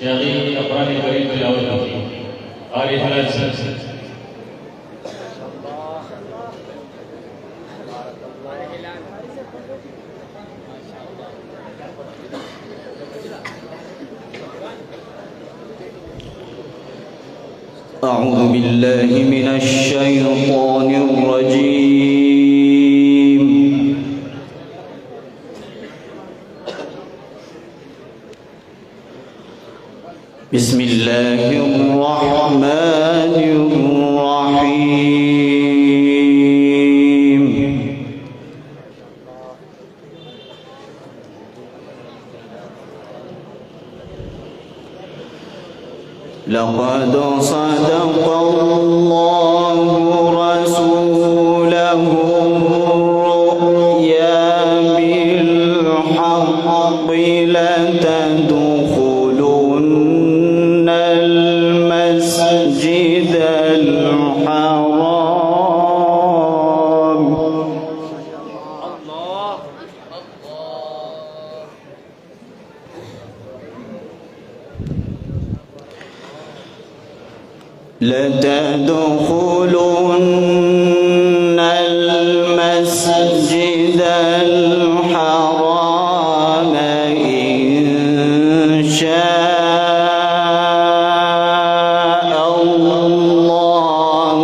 شيخي القرآن الكريم تلاوته قارئ 3 سنين. أعوذ بالله من الشيطان الرجيم. بسم الله الرحمن الرحيم. لقد صدق الله رسوله الرؤيا بالحق لتدخلن المسجد الحرام لتدخلن المسجد الحرام إن شاء الله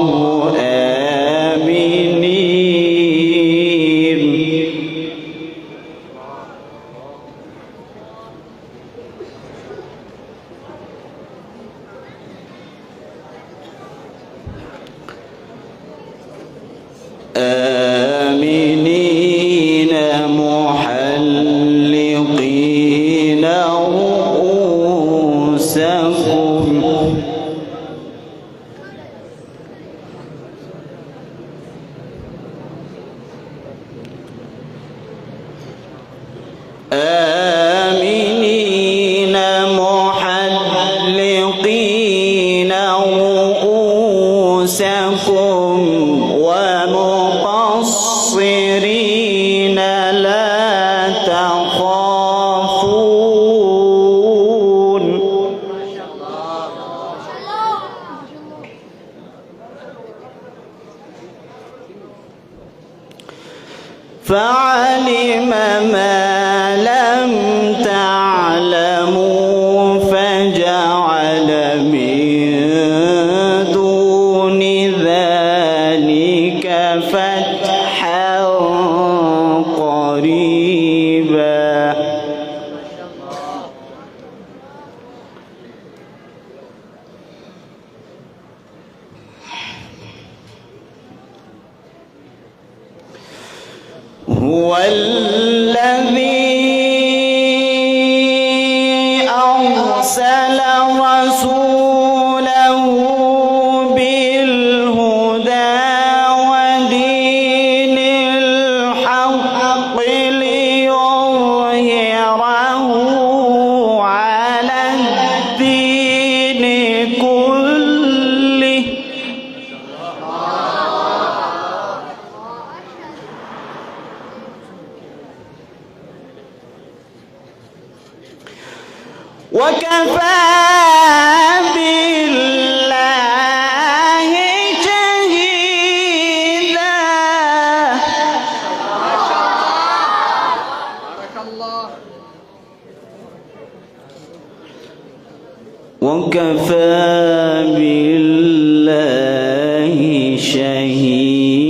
آمنين. آمنين محلقين رؤوسكم آمنين محلقين رؤوسكم ومقصرين لا تخافون. فعلم ما لم تعلموا فجعل من دون ذلك فتحا قريبا. هو الذي أرسل رسوله بالهدى ودين الحق ليظهره على الدين كله وكفى بالله شهيدا. وكفى بالله شهيدا.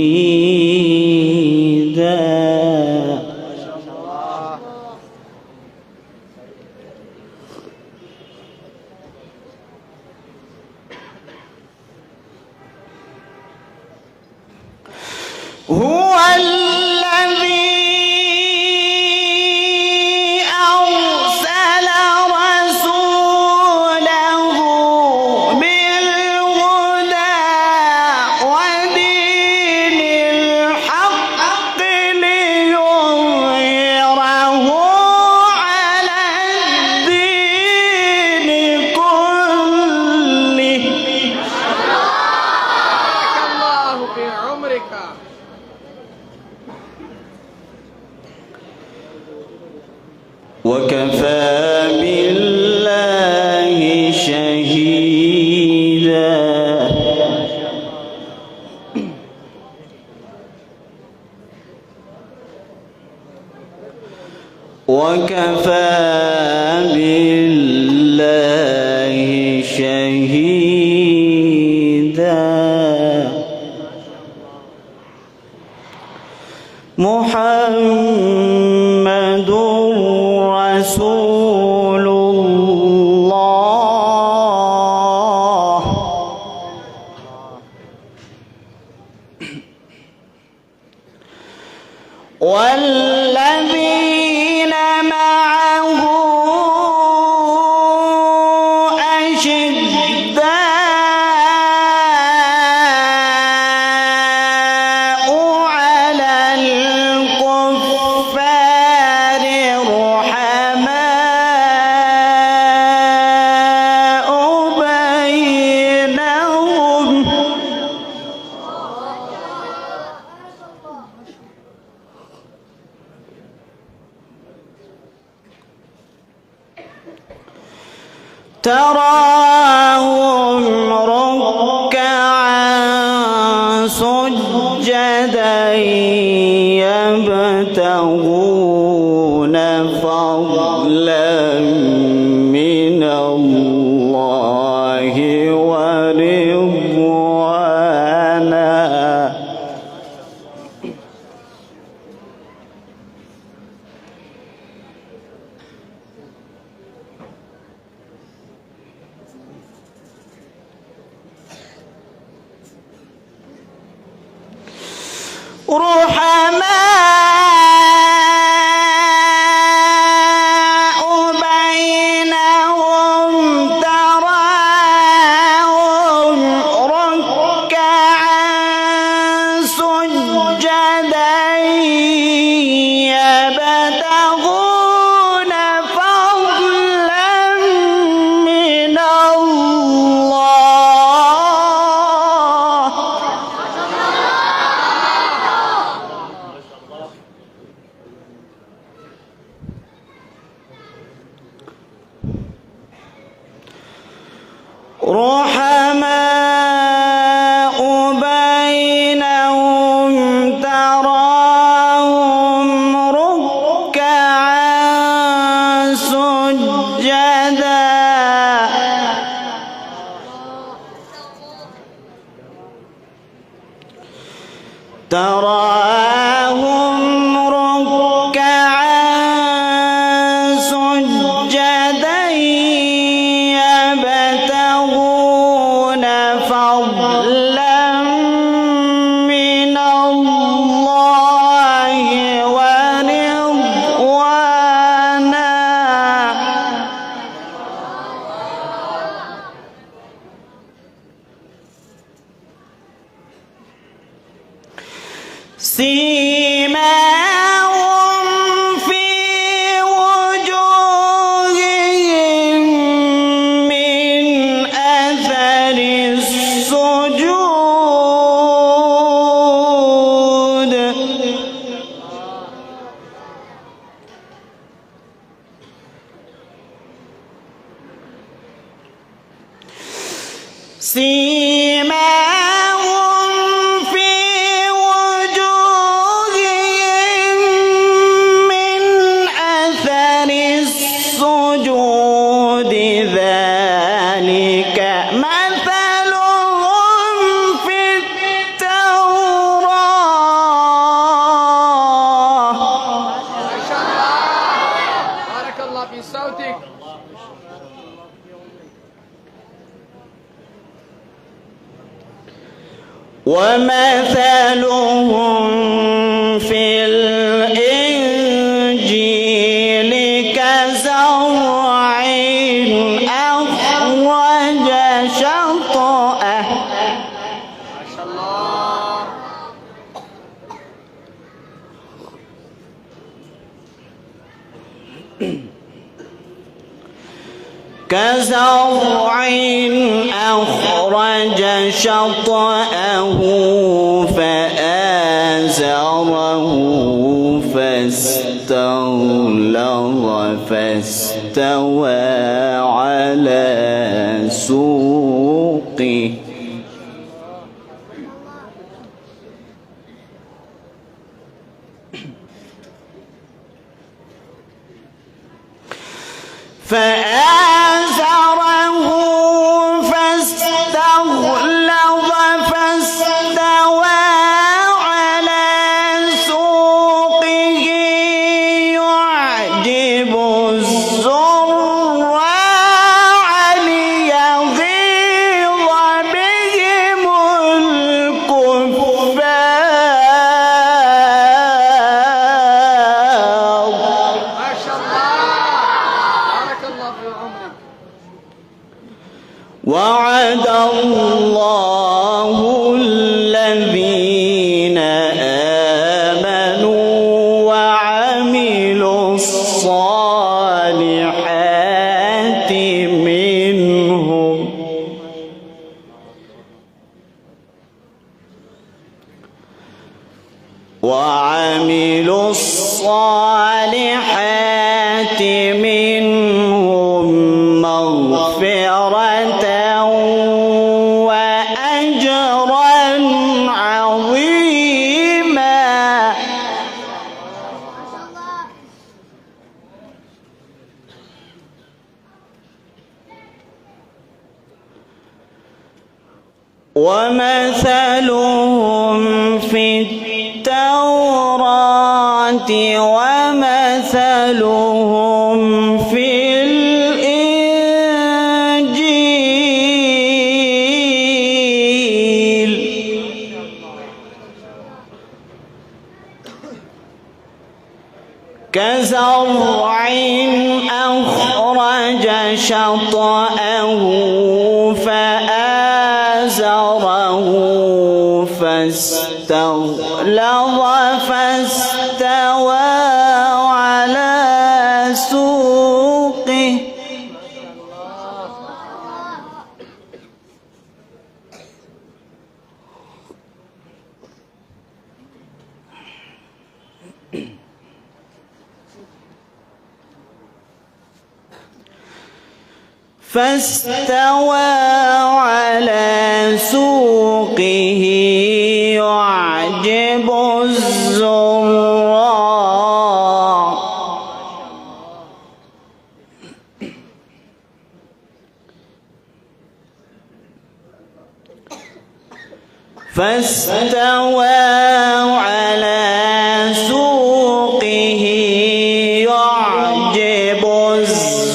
هو الذي أرسل رسوله بالهدى ودين الحق ليظهره على الدين كله. الله في عمرك. تراهم ركعا سجدا يبتغون فضلا من الله ورضوانا. رحماء بينهم تراهم ركعا سجدا يبتغون فضلا من الله. رحماء بينهم تراهم ركعا سجدا تراهم ركعا سجدا يبتغون فضلا من الله ورضوانا. سيماهم في وجوههم من أثر السجود سيماهم في وجوههم من أثر السجود ذلك مثلهم في التوراة. ما شاء الله، بارك الله في صوتك. ومثلهم في الإنجيل كزرع أخرج شطأه ما شاء الله. كزرع أخرج شطأه فآزره فاستغلظ فاستوى على سوقه فآزره فاستغلظ فاستوى على سوقه يعجب الزراع ليغيظ بهم الكفار. ما شاء الله، بارك الله في عمرك. وعد الله الذين آمنوا وعملوا الصالحات منهم مغفرة ومثلهم في التوراة ومثلهم في الإنجيل كزرع أخرج شطأه فآزره فاستغلظ فاستوى على سوقه يعجب الزراع فاستوى على سوقه يعجب الزراع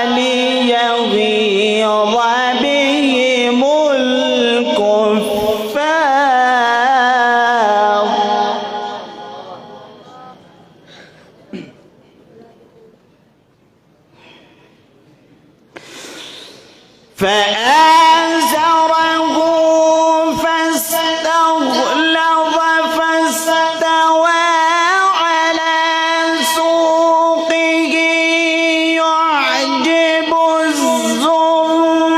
ليغيظ بهم الكفار فآزره فاستغلظ فاستوى على سوقه يعجب الزراع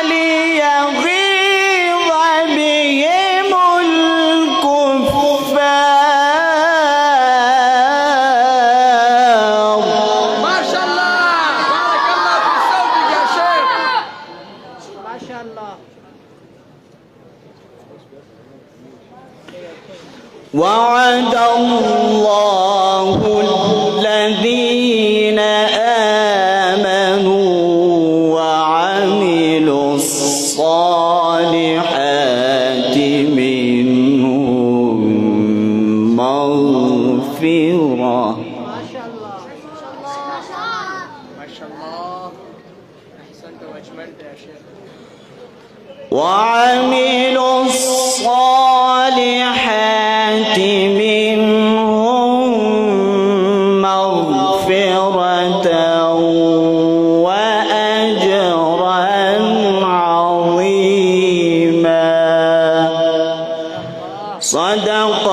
ليغيظ بهم الكفار. ما شاء الله. بارك الله في صوتك يا شيخ. ما شاء الله. وعد الله الذين آمنوا وعملوا الصالحات منهم مغفرة ما شاء الله. ما شاء الله. أحسنت وأجملت يا شيخ. وعملوا الصالحات منهم مغفرة وأجرا عظيما. صدق